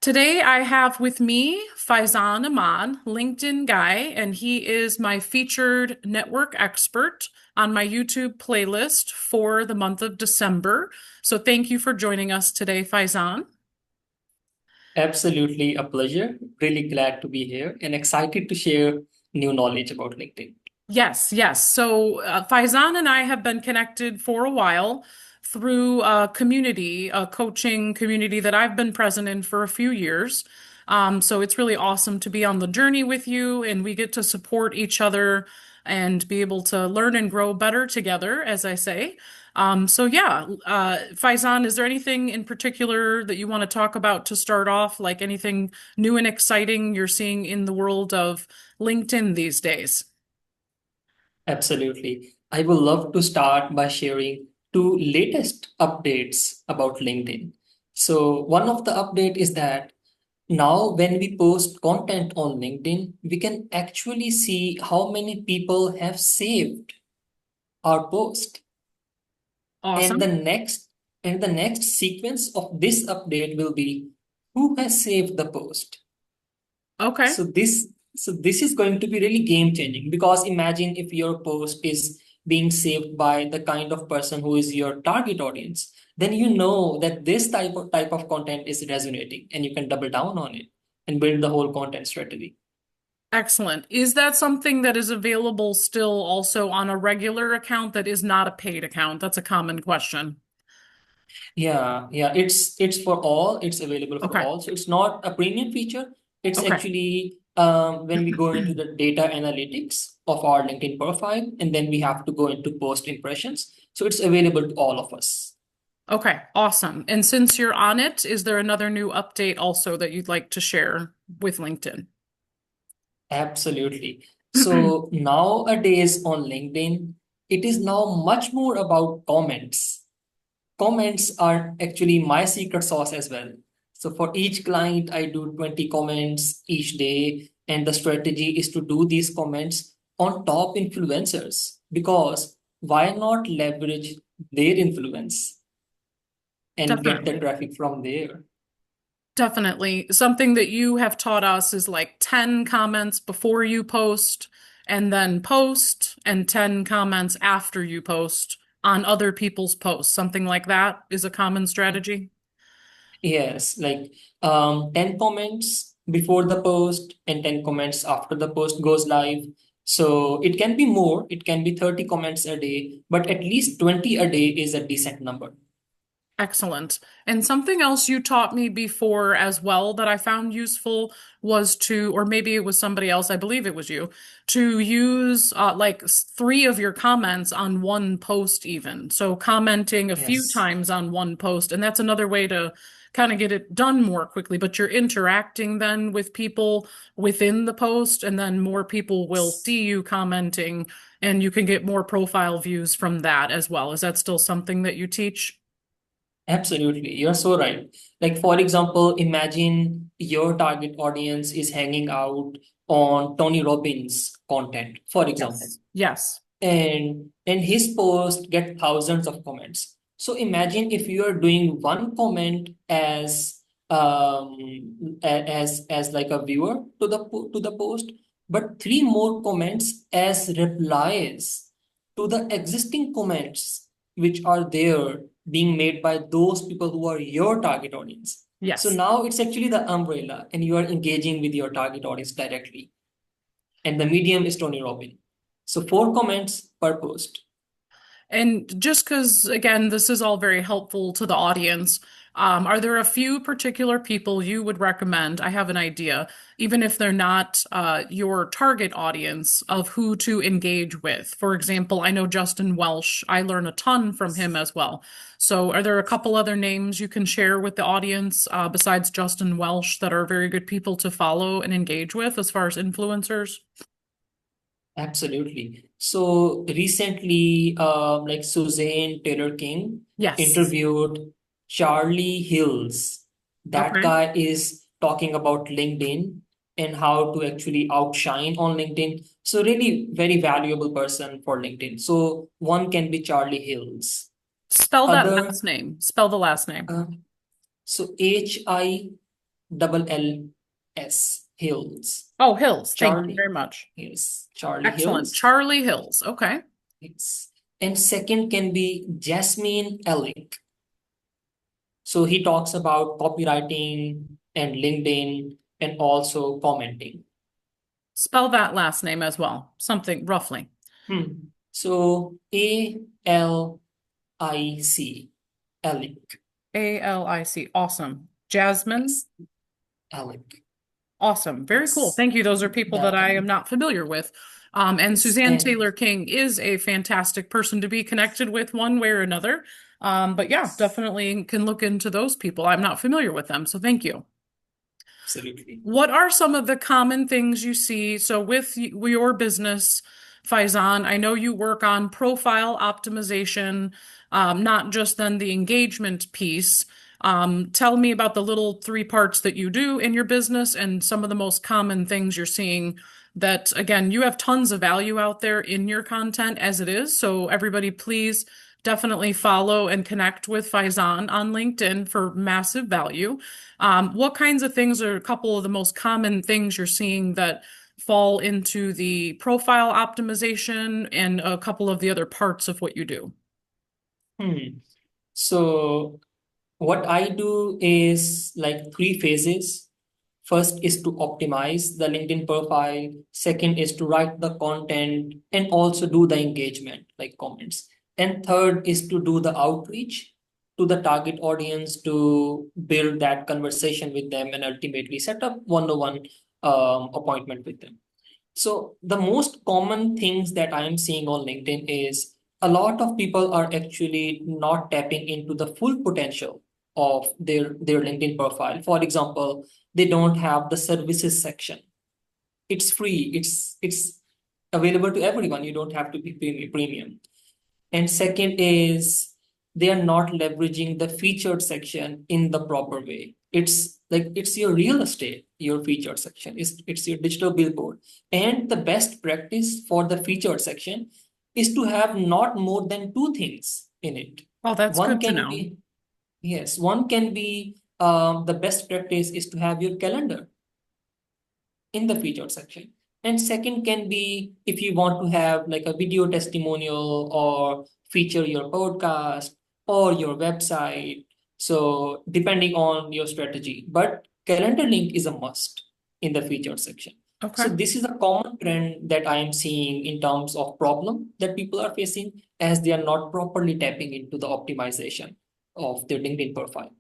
Today I have with me Faizan Ahmad, LinkedIn guy, and he is my featured network expert on my YouTube playlist for the month of December. So thank you for joining us today, Faizan. Absolutely a pleasure. Really glad to be here and excited to share new knowledge about LinkedIn. Yes, yes. So Faizan and I have been connected for a while through a community, a coaching community that I've been present in for a few years. So it's really awesome to be on the journey with you, and we get to support each other and be able to learn and grow better together, as I say. Faizan, is there anything in particular that you want to talk about to start off, like anything new and exciting you're seeing in the world of LinkedIn these days? Absolutely. I would love to start by sharing two latest updates about LinkedIn. So one of the update is that now when we post content on LinkedIn, we can actually see how many people have saved our post. And the Awesome. next and the next sequence of this update will be who has saved the post. Okay. So this is going to be really game changing because imagine if your post is being saved by the kind of person who is your target audience, then you know that this type of content is resonating and you can double down on it and build the whole content strategy. Excellent. Is that something that is available still also on a regular account that is not a paid account? That's a common question. Yeah, it's for all. It's available for Okay. all. So it's not a premium feature. It's Okay. actually when we go into the data analytics of our LinkedIn profile, and then we have to go into post impressions. So it's available to all of us. Okay. Awesome. And since you're on it, is there another new update also that you'd like to share with LinkedIn? Absolutely. So nowadays on LinkedIn, it is now much more about comments. Comments are actually my secret sauce as well. So for each client, I do 20 comments each day. And the strategy is to do these comments on top influencers because why not leverage their influence and get the Definitely. traffic from there? Definitely. Something that you have taught us is like 10 comments before you post and then post, and 10 comments after you post on other people's posts. Something like that is a common strategy. Yes, like 10 comments before the post and 10 comments after the post goes live. So it can be more, it can be 30 comments a day, but at least 20 a day is a decent number. Excellent. And something else you taught me before as well that I found useful was to, or maybe it was somebody else, I believe it was you, to use three of your comments on one post, even. So commenting a few Yes, times on one post. And that's another way to kind of get it done more quickly. But you're interacting then with people within the post, and then more people will see you commenting, and you can get more profile views from that as well. Is that still something that you teach? absolutely. You're so right. Like, for example, imagine your target audience is hanging out on Tony Robbins content, for example. Yes. Yes. And his post get thousands of comments. So imagine if you are doing one comment as as like a viewer to to the post, but three more comments as replies to the existing comments which are there being made by those people who are your target audience. So Yes. now it's actually the umbrella and you are engaging with your target audience directly, and the medium is Tony Robbins. So four comments per post. And just because, again, this is all very helpful to the audience, are there a few particular people you would recommend? I have an idea, even if they're not your target audience, of who to engage with. For example, I know Justin Welsh. I learn a ton from him as well. So, are there a couple other names you can share with the audience besides Justin Welsh that are very good people to follow and engage with as far as influencers? Absolutely. So recently, like Suzanne Taylor King Yes. interviewed Charlie Hills. That Okay. guy is talking about LinkedIn and how to actually outshine on LinkedIn. So really very valuable person for LinkedIn. So one can be Charlie Hills. Spell that Other, last name. Spell the last name. uh, so HILLS. double L S, Hills. Oh, Hills. Thank you Charlie very much. Hills. Charlie Excellent. Hills. Charlie Hills. Okay. It's, and second can be Jasmine Ellick. So he talks about copywriting and LinkedIn and also commenting. Spell that last name as well. Something roughly. So ALIC, Alec. ALIC. Awesome. Jasmine. Yes, Alec. Awesome. Very cool. Yes, Thank you. Those are people that I am definitely. not familiar with. And Yes, Suzanne and Taylor King is a fantastic person to be connected with one way or another. But yeah, definitely can look into those people. I'm not familiar with them, so thank you. absolutely. What are some of the common things you see? So, with your business, Faizan, I know you work on profile optimization, not just then the engagement piece. Tell me about the little three parts that you do in your business and some of the most common things you're seeing that, again, you have tons of value out there in your content as it is. So, everybody, please definitely follow and connect with Faizan on LinkedIn for massive value. What kinds of things are a couple of the most common things you're seeing that fall into the profile optimization and a couple of the other parts of what you do? Hmm. So what I do is like three phases. First is to optimize the LinkedIn profile. Second is to write the content and also do the engagement, like comments. And third is to do the outreach to the target audience to build that conversation with them and ultimately set up one-on-one appointment with them. So the most common things that I am seeing on LinkedIn is a lot of people are actually not tapping into the full potential of their LinkedIn profile. For example, they don't have the services section. It's free. It's available to everyone. You don't have to be premium. And second is they are not leveraging the featured section in the proper way. It's like it's your real estate, your featured section. It's your digital billboard. And the best practice for the featured section is to have not more than two things in it. Oh, that's One good to can know. be, yes, one can be the best practice is to have your calendar in the featured section. And second can be if you want to have like a video testimonial or feature your podcast or your website. So depending on your strategy, but calendar link is a must in the featured section. So Okay. this is a common trend that I am seeing in terms of problem that people are facing as they are not properly tapping into the optimization of their LinkedIn profile.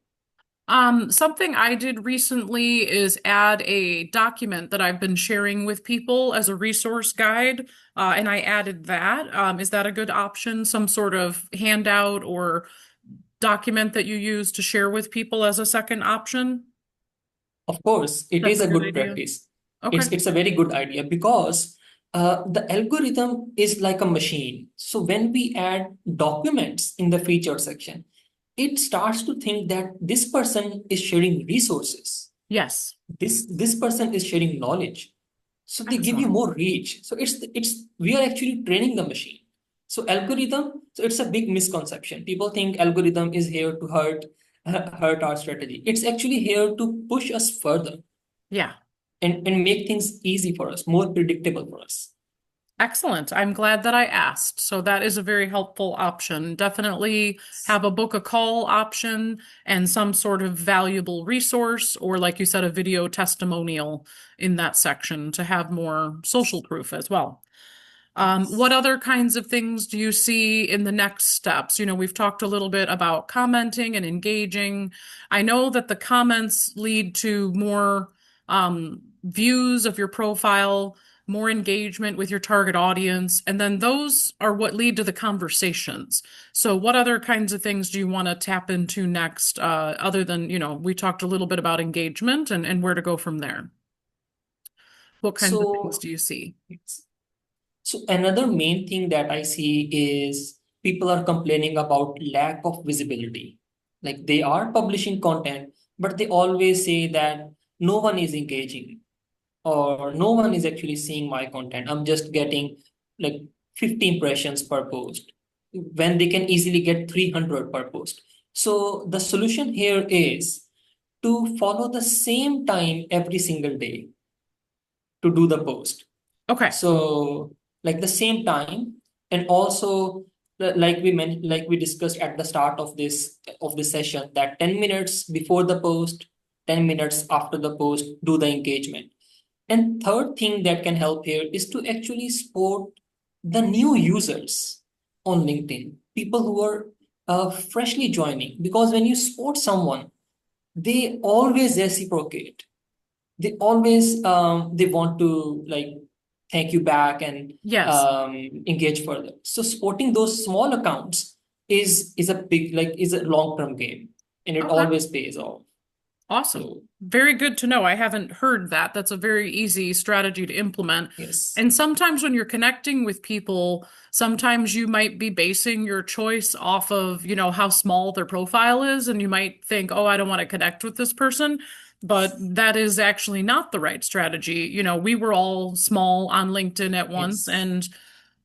Something I did recently is add a document that I've been sharing with people as a resource guide, and I added that. Is that a good option? Some sort of handout or document that you use to share with people as a second option? Of course, it That's is a a good good idea. practice. Okay. It's a very good idea because the algorithm is like a machine. So when we add documents in the featured section, it starts to think that this person is sharing resources. Yes. This person is sharing knowledge. So they give you Excellent. more reach. So it's we are actually training the machine. So algorithm, so it's a big misconception. People think algorithm is here to hurt our strategy. It's actually here to push us further Yeah. and make things easy for us, more predictable for us. Excellent. I'm glad that I asked. So that is a very helpful option. Definitely have a book a call option and some sort of valuable resource, or like you said, a video testimonial in that section to have more social proof as well. What Yes. other kinds of things do you see in the next steps? You know, we've talked a little bit about commenting and engaging. I know that the comments lead to more views of your profile, more engagement with your target audience, and then those are what lead to the conversations. So, what other kinds of things do you want to tap into next, other than, we talked a little bit about engagement and where to go from there? What kinds of things So do you see? so another main thing that I see is people are complaining about lack of visibility. Like they are publishing content, but they always say that no one is engaging or no one is actually seeing my content. I'm just getting like 50 impressions per post when they can easily get 300 per post. So the solution here is to follow the same time every single day to do the post. Okay. So like the same time, and also like we discussed at the start of this session, that 10 minutes before the post, 10 minutes after the post, do the engagement. And third thing that can help here is to actually support the new users on LinkedIn, people who are freshly joining, because when you support someone, they always reciprocate. They always they want to like thank you back and Yes. engage further. So supporting those small accounts is a big like is a long term game, and it Okay. always pays off. Awesome. So Very good to know. I haven't heard that. That's a very easy strategy to implement. yes, And sometimes when you're connecting with people, sometimes you might be basing your choice off of, how small their profile is, and you might think, "Oh, I don't want to connect with this person." But that is actually not the right strategy. We were all small on LinkedIn at once, yes. and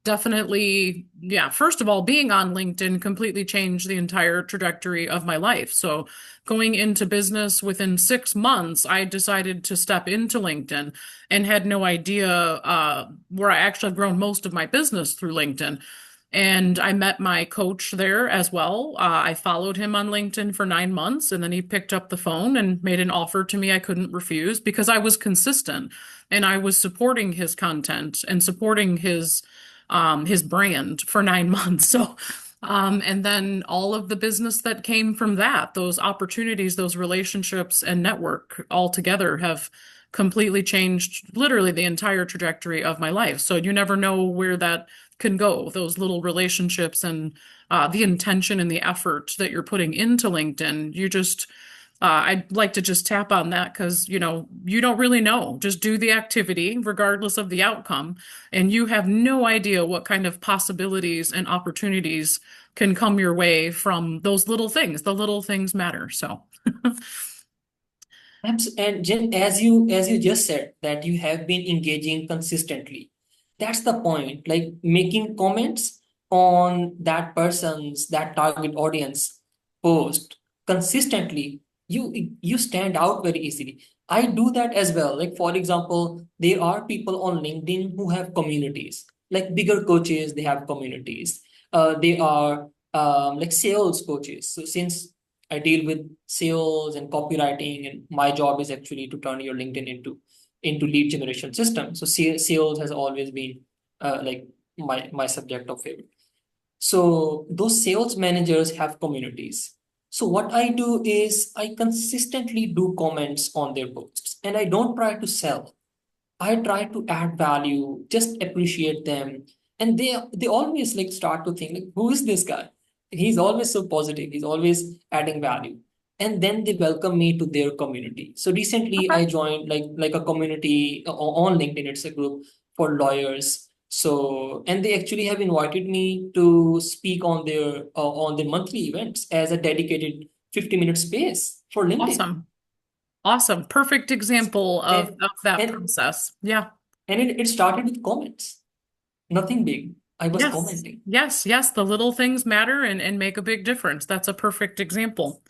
definitely, yeah. First of all, being on LinkedIn completely changed the entire trajectory of my life. So, going into business within 6 months, I decided to step into LinkedIn and had no idea where I actually have grown most of my business through LinkedIn. And I met my coach there as well. I followed him on LinkedIn for 9 months, and then he picked up the phone and made an offer to me I couldn't refuse because I was consistent and I was supporting his content and supporting his brand for 9 months. So, and then all of the business that came from that, those opportunities, those relationships and network all together have completely changed literally the entire trajectory of my life. So you never know where that can go, those little relationships and the intention and the effort that you're putting into LinkedIn. I'd like to just tap on that because, you don't really know. Just do the activity regardless of the outcome, and you have no idea what kind of possibilities and opportunities can come your way from those little things. The little things matter. So, And Jen, as you just said that you have been engaging consistently, that's the point. Like making comments on that target audience post consistently, you stand out very easily. I do that as well. Like for example, there are people on LinkedIn who have communities. Like bigger coaches, they have communities. They are like sales coaches. So since I deal with sales and copywriting, and my job is actually to turn your LinkedIn into lead generation system. So sales has always been like my subject of favorite. So those sales managers have communities. So what I do is I consistently do comments on their posts, and I don't try to sell. I try to add value, just appreciate them. And they always like start to think like, who is this guy? He's always so positive. He's always adding value. And then they welcome me to their community. So recently okay, I joined like a community on LinkedIn. It's a group for lawyers. So and they actually have invited me to speak on their monthly events as a dedicated 50-minute space for LinkedIn. awesome. Awesome. Perfect example of, And of that and process. Yeah. it started with comments. Nothing big. I was Yes. commenting. Yes. Yes. The little things matter and make a big difference. That's a perfect example.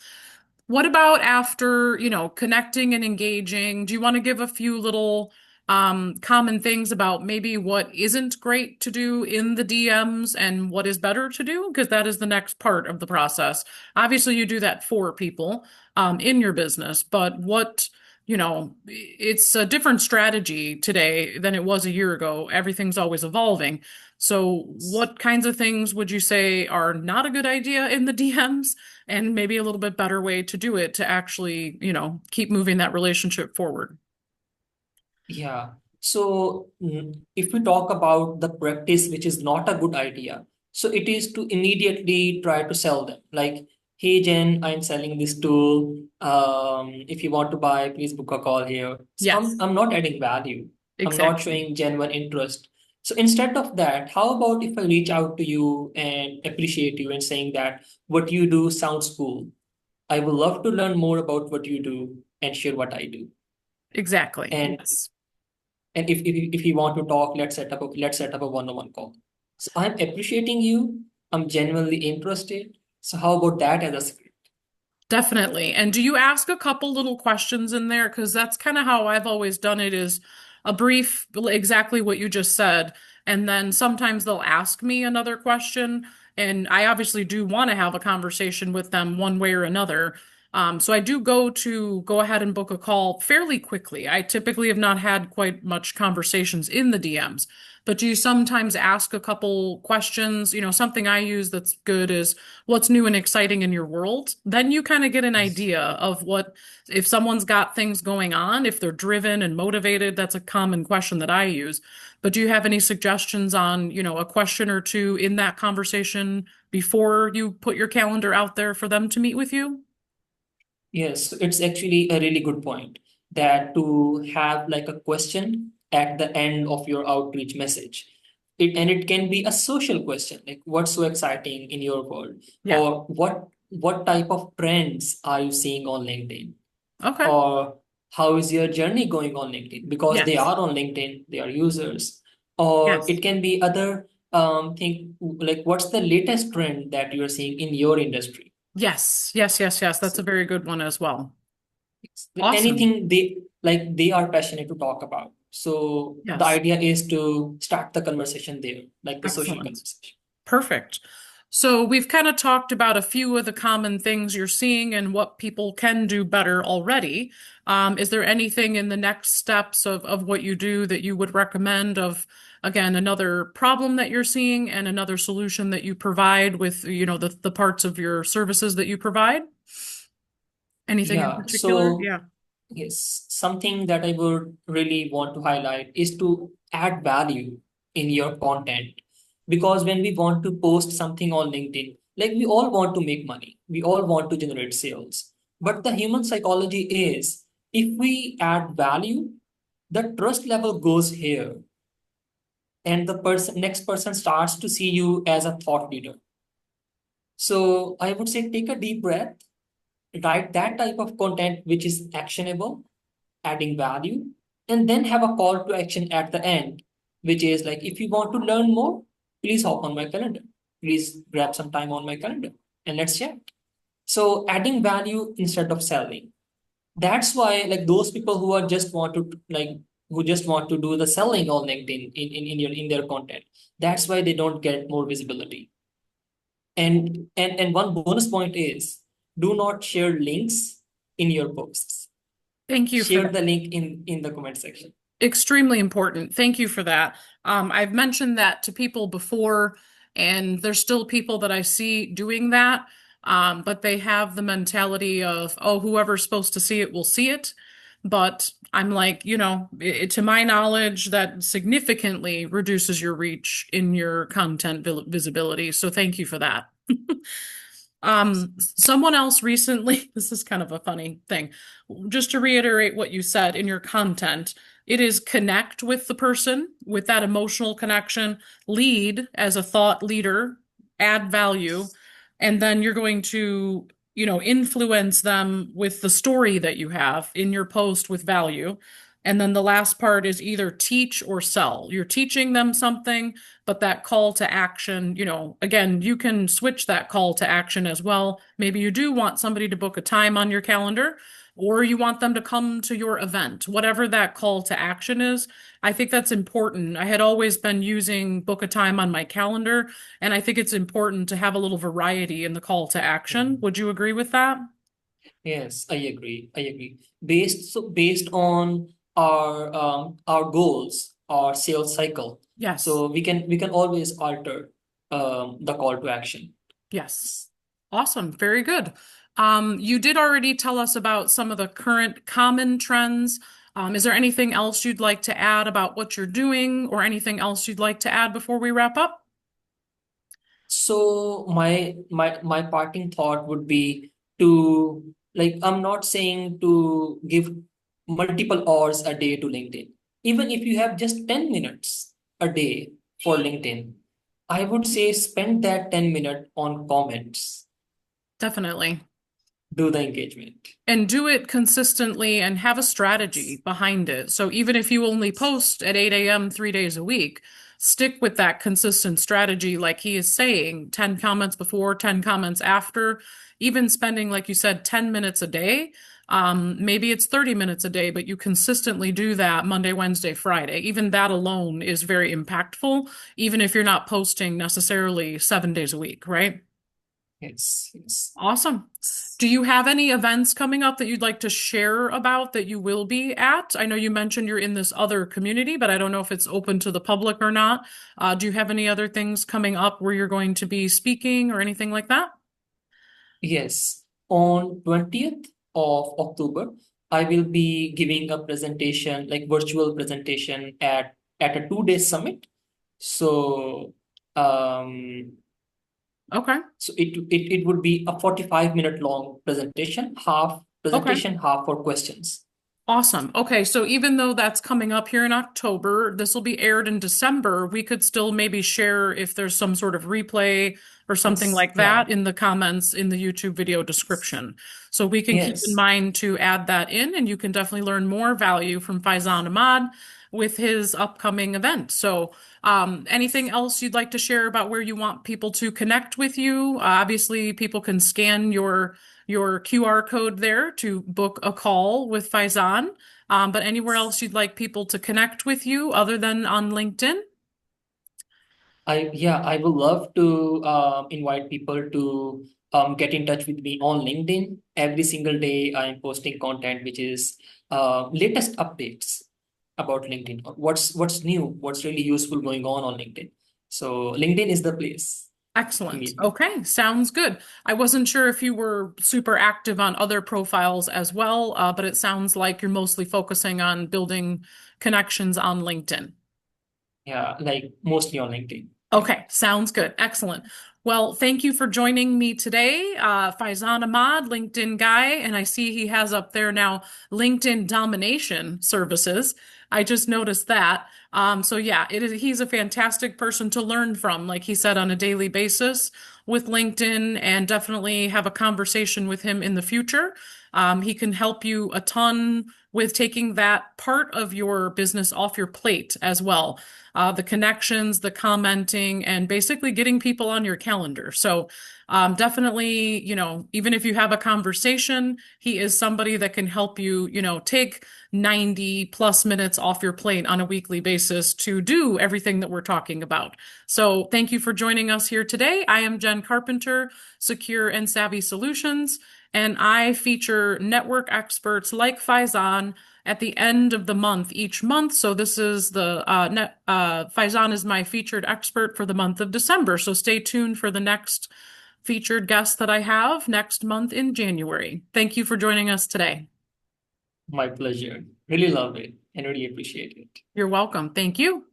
What about after, connecting and engaging? Do you want to give a few little common things about maybe what isn't great to do in the DMs and what is better to do? Because that is the next part of the process. Obviously, you do that for people in your business, but it's a different strategy today than it was a year ago. Everything's always evolving. So, what kinds of things would you say are not a good idea in the DMs? And maybe a little bit better way to do it to actually, keep moving that relationship forward. Yeah. So if we talk about the practice, which is not a good idea, so it is to immediately try to sell them. Like, hey Jen, I'm selling this tool. If you want to buy, please book a call here. So I'm Yes, I'm not adding value. I'm not exactly. showing genuine interest. So instead of that, how about if I reach out to you and appreciate you and saying that what you do sounds cool. I would love to learn more about what you do and share what I do. Exactly. And Yes. if you want to talk, let's set up a one-on-one call. So I'm appreciating you. I'm genuinely interested. So how about that as a script? Definitely. And do you ask a couple little questions in there? Because that's kind of how I've always done it is a brief, exactly what you just said. And then sometimes they'll ask me another question. And I obviously do want to have a conversation with them one way or another. So I do go ahead and book a call fairly quickly. I typically have not had quite much conversations in the DMs, but do you sometimes ask a couple questions? Something I use that's good is what's new and exciting in your world, then you kind of get an Yes. idea of what, if someone's got things going on, if they're driven and motivated. That's a common question that I use. But do you have any suggestions on, a question or two in that conversation before you put your calendar out there for them to meet with you? Yes, it's actually a really good point that to have like a question at the end of your outreach message. And it can be a social question, like what's so exciting in your world? Yeah. Or what type of trends are you seeing on LinkedIn? Okay. Or how is your journey going on LinkedIn? Because they Yes. are on LinkedIn, they are users. Or Yes. it can be other thing like what's the latest trend that you're seeing in your industry? Yes. Yes. Yes. Yes. That's a So very good one as well. Awesome. anything they are passionate to talk about. So the Yes. idea is to start the conversation there, like the social Excellent. conversation. Perfect. So we've kind of talked about a few of the common things you're seeing and what people can do better already. Is there anything in the next steps of what you do that you would recommend of, again, another problem that you're seeing and another solution that you provide with, the parts of your services that you provide? Anything in Yeah, particular? so Yeah. yes, something that I would really want to highlight is to add value in your content. Because when we want to post something on LinkedIn, like we all want to make money, we all want to generate sales. But the human psychology is if we add value, the trust level goes here, and the next person starts to see you as a thought leader. So I would say take a deep breath, write that type of content which is actionable, adding value, and then have a call to action at the end, which is like, if you want to learn more, please hop on my calendar. Please grab some time on my calendar and let's chat. So adding value instead of selling. That's why like those people who are just want to like who just want to do the selling on LinkedIn in their content. That's why they don't get more visibility. And one bonus point is do not share links in your posts. Thank you for Share that. the link in the comment section. Extremely important. Thank you for that. I've mentioned that to people before, and there's still people that I see doing that. But they have the mentality of, oh, whoever's supposed to see it will see it. But I'm like, to my knowledge, that significantly reduces your reach in your content visibility. So thank you for that. Someone else recently, this is kind of a funny thing. Just to reiterate what you said in your content, it is connect with the person with that emotional connection, lead as a thought leader, add value, and then you're going to, influence them with the story that you have in your post with value. And then the last part is either teach or sell. You're teaching them something, but that call to action, again, you can switch that call to action as well. Maybe you do want somebody to book a time on your calendar, or you want them to come to your event, whatever that call to action is. I think that's important. I had always been using book a time on my calendar, and I think it's important to have a little variety in the call to action. Mhm. Would you agree with that? Yes, I agree. I agree. Based on our goals, our sales cycle, Yes. so we can always alter the call to action. Yes. Awesome. Very good. You did already tell us about some of the current common trends. Is there anything else you'd like to add about what you're doing or anything else you'd like to add before we wrap up? So my parting thought would be to like I'm not saying to give multiple hours a day to LinkedIn. Even if you have just 10 minutes a day for LinkedIn, I would say spend that 10 minutes on comments, Definitely. do the engagement. And do it consistently and have a strategy Yes. behind it. So even if you only post at 8 a.m. 3 days a week, stick with that consistent strategy, like he is saying, 10 comments before, 10 comments after, even spending, like you said, 10 minutes a day. Maybe it's 30 minutes a day, but you consistently do that Monday, Wednesday, Friday. Even that alone is very impactful, even if you're not posting necessarily 7 days a week, right? Yes, yes. Awesome. Do you have any events coming up that you'd like to share about that you will be at? I know you mentioned you're in this other community, but I don't know if it's open to the public or not. Do you have any other things coming up where you're going to be speaking or anything like that? Yes. On 20th of October, I will be giving a presentation, like virtual presentation at a 2 day summit. So um Okay. it would be a 45-minute long Okay. presentation, half for questions. Awesome. Okay, so even though that's coming up here in October, this will be aired in December. We could still maybe share if there's some sort of replay or something Yes. like Yeah. that in the comments in the YouTube video description. So we can keep in Yes. mind to add that in, and you can definitely learn more value from Faizan Ahmad with his upcoming event. So, anything else you'd like to share about where you want people to connect with you? Obviously, people can scan your QR code there to book a call with Faizan. But anywhere else you'd like people to connect with you other than on LinkedIn? I would love to invite people to get in touch with me on LinkedIn. Every single day, I am posting content which is latest updates about LinkedIn. What's new, what's really useful going on LinkedIn. So LinkedIn is the place to Excellent. meet me. Okay, sounds good. I wasn't sure if you were super active on other profiles as well, but it sounds like you're mostly focusing on building connections on LinkedIn. Yeah, like mostly on LinkedIn. Yeah. Okay, sounds good. Excellent. Well, thank you for joining me today. Faizan Ahmad, LinkedIn guy, and I see he has up there now LinkedIn domination services. I just noticed that. So yeah, he's a fantastic person to learn from, like he said, on a daily basis with LinkedIn, and definitely have a conversation with him in the future. He can help you a ton with taking that part of your business off your plate as well, the connections, the commenting, and basically getting people on your calendar. So, definitely, even if you have a conversation, he is somebody that can help you, take 90 plus minutes off your plate on a weekly basis to do everything that we're talking about. So, thank you for joining us here today. I am Jen Carpenter, Secure and Savvy Solutions, and I feature network experts like Faizan at the end of the month each month. So this is Faizan is my featured expert for the month of December. So stay tuned for the next featured guest that I have next month in January. Thank you for joining us today. My pleasure. Really love it and really appreciate it. You're welcome. Thank you.